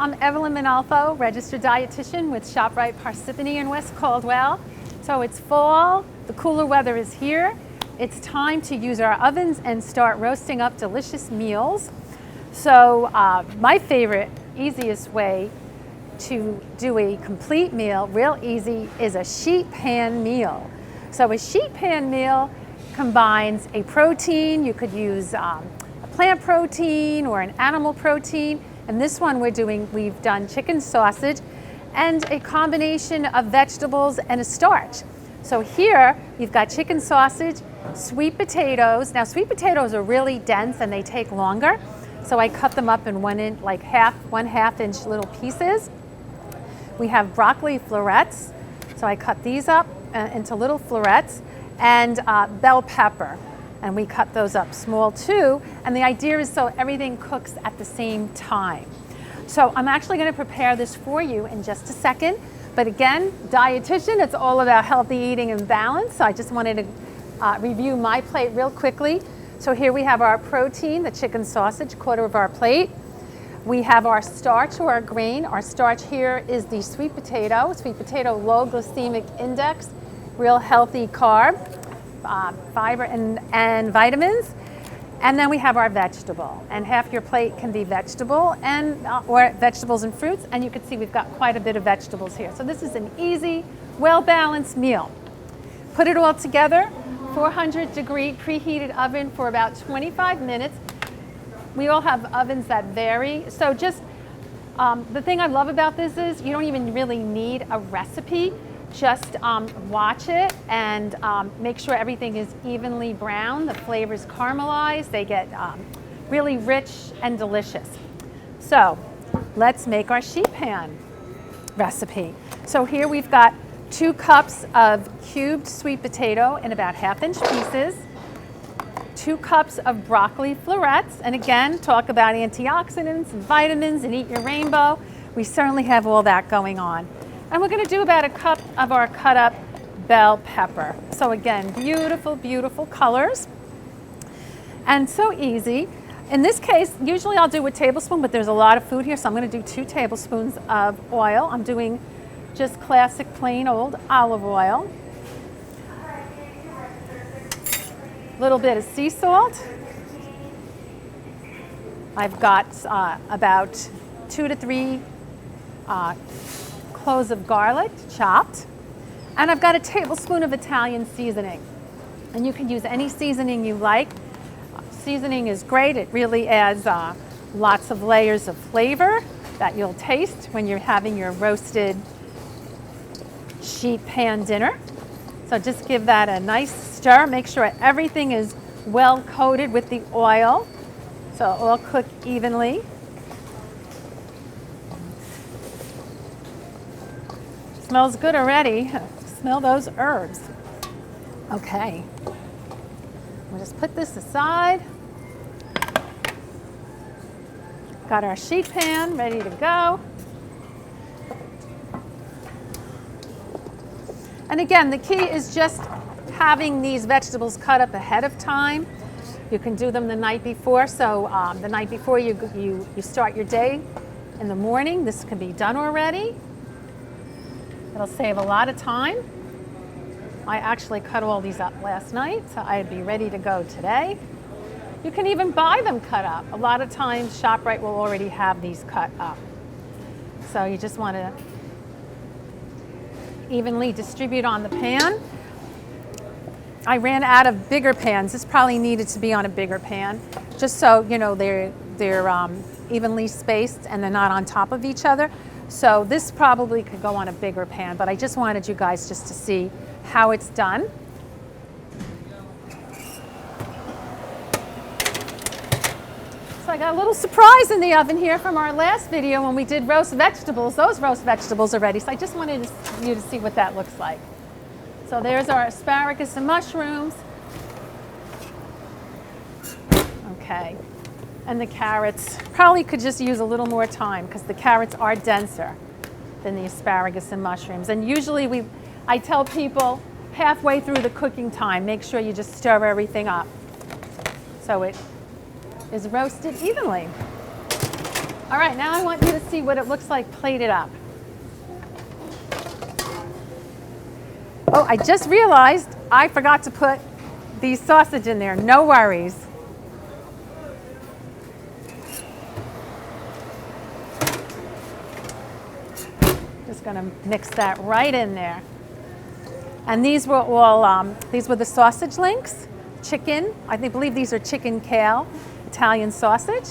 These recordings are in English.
I'm Evelyn Minolfo, registered dietitian with Shoprite Parsippany in West Caldwell. So it's fall, the cooler weather is here. It's time to use our ovens and start roasting up delicious meals. So my favorite, easiest way to do a complete meal, real easy, is a sheet pan meal. So a sheet pan meal combines a protein. You could use a plant protein or an animal protein. And this one we've done chicken sausage and a combination of vegetables and a starch. So here we've got chicken sausage, sweet potatoes. Now sweet potatoes are really dense and they take longer. So I cut them up in 1.5 inch little pieces. We have broccoli florets. So I cut these up into little florets, and bell pepper. And we cut those up small too. And the idea is so everything cooks at the same time. So I'm actually going to prepare this for you in just a second. But again, dietitian, it's all about healthy eating and balance. So I just wanted to review my plate real quickly. So here we have our protein, the chicken sausage, 1/4 of our plate. We have our starch or our grain. Our starch here is the sweet potato. Sweet potato, low glycemic index, real healthy carb. Fiber and vitamins. And then we have our vegetable, and half your plate can be vegetable or vegetables and fruits, and you can see we've got quite a bit of vegetables here. So this is an easy, well-balanced meal. Put it all together, 400-degree preheated oven for about 25 minutes. We all have ovens that vary, so just the thing I love about this is you don't even really need a recipe. Just watch it and make sure everything is evenly brown. The flavors caramelize. They get really rich and delicious. So let's make our sheet pan recipe. So here we've got 2 cups of cubed sweet potato in about 1/2 inch pieces, 2 cups of broccoli florets, and again, talk about antioxidants and vitamins and eat your rainbow. We certainly have all that going on. And we're going to do about 1 cup of our cut up bell pepper. So again, beautiful, beautiful colors. And so easy. In this case, usually I'll do a tablespoon, but there's a lot of food here, so I'm going to do 2 tablespoons of oil. I'm doing just classic plain old olive oil. A little bit of sea salt. I've got about 2 to 3 cloves of garlic chopped, and I've got a tablespoon of Italian seasoning, and you can use any seasoning you like. Seasoning is great. It really adds lots of layers of flavor that you'll taste when you're having your roasted sheet pan dinner. So just give that a nice stir. Make sure everything is well coated with the oil so it will cook evenly. Smells good already. Smell those herbs. Okay. We'll just put this aside. Got our sheet pan ready to go. And again, the key is just having these vegetables cut up ahead of time. You can do them the night before. So the night before you start your day in the morning, this can be done already. It'll save a lot of time. I actually cut all these up last night, so I'd be ready to go today. You can even buy them cut up. A lot of times Shoprite will already have these cut up. So you just want to evenly distribute on the pan. I ran out of bigger pans. This probably needed to be on a bigger pan, just so you know they're evenly spaced and they're not on top of each other. So this probably could go on a bigger pan, but I just wanted you guys just to see how it's done. So I got a little surprise in the oven here from our last video when we did roast vegetables. Those roast vegetables are ready, so I just wanted you to see what that looks like. So there's our asparagus and mushrooms. Okay. And the carrots probably could just use a little more time because the carrots are denser than the asparagus and mushrooms. And usually I tell people halfway through the cooking time, make sure you just stir everything up so it is roasted evenly. All right, now I want you to see what it looks like plated up. Oh, I just realized I forgot to put the sausage in there. No worries. Just gonna mix that right in there. And these were all, these were the sausage links, chicken. I believe these are chicken kale, Italian sausage.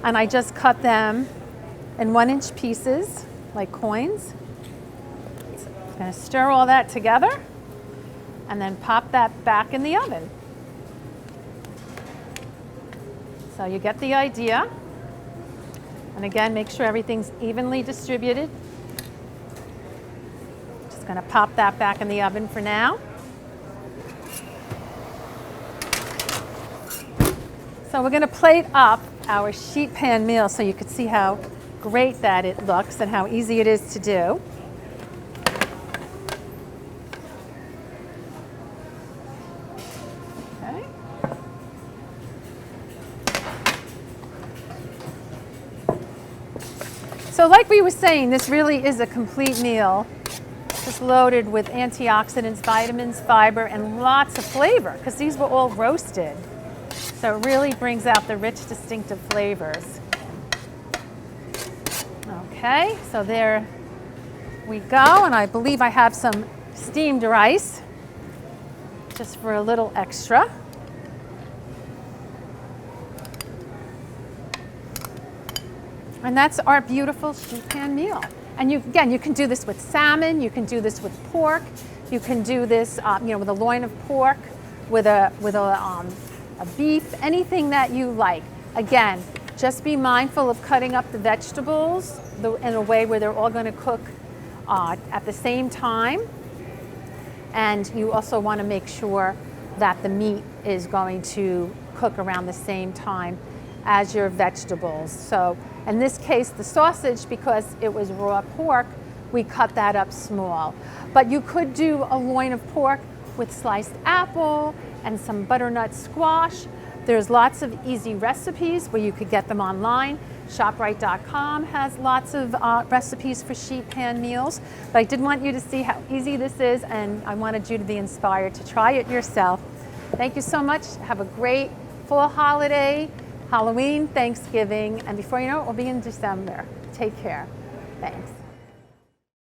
And I just cut them in 1-inch pieces, like coins. So I'm gonna stir all that together and then pop that back in the oven. So you get the idea. And again, make sure everything's evenly distributed. Just gonna pop that back in the oven for now. So we're gonna plate up our sheet pan meal so you can see how great that it looks and how easy it is to do. Okay. So like we were saying, this really is a complete meal, just loaded with antioxidants, vitamins, fiber, and lots of flavor, because these were all roasted. So it really brings out the rich, distinctive flavors. Okay, so there we go. And I believe I have some steamed rice, just for a little extra. And that's our beautiful sheet pan meal. And again, you can do this with salmon, you can do this with pork, you can do this with a loin of pork, with a beef, anything that you like. Again, just be mindful of cutting up the vegetables in a way where they're all going to cook at the same time. And you also want to make sure that the meat is going to cook around the same time as your vegetables. So in this case, the sausage, because it was raw pork, we cut that up small. But you could do a loin of pork with sliced apple and some butternut squash. There's lots of easy recipes where you could get them online. Shoprite.com has lots of recipes for sheet pan meals. But I did want you to see how easy this is, and I wanted you to be inspired to try it yourself. Thank you so much. Have a great fall holiday, Halloween, Thanksgiving, and before you know it, we'll be in December. Take care. Thanks.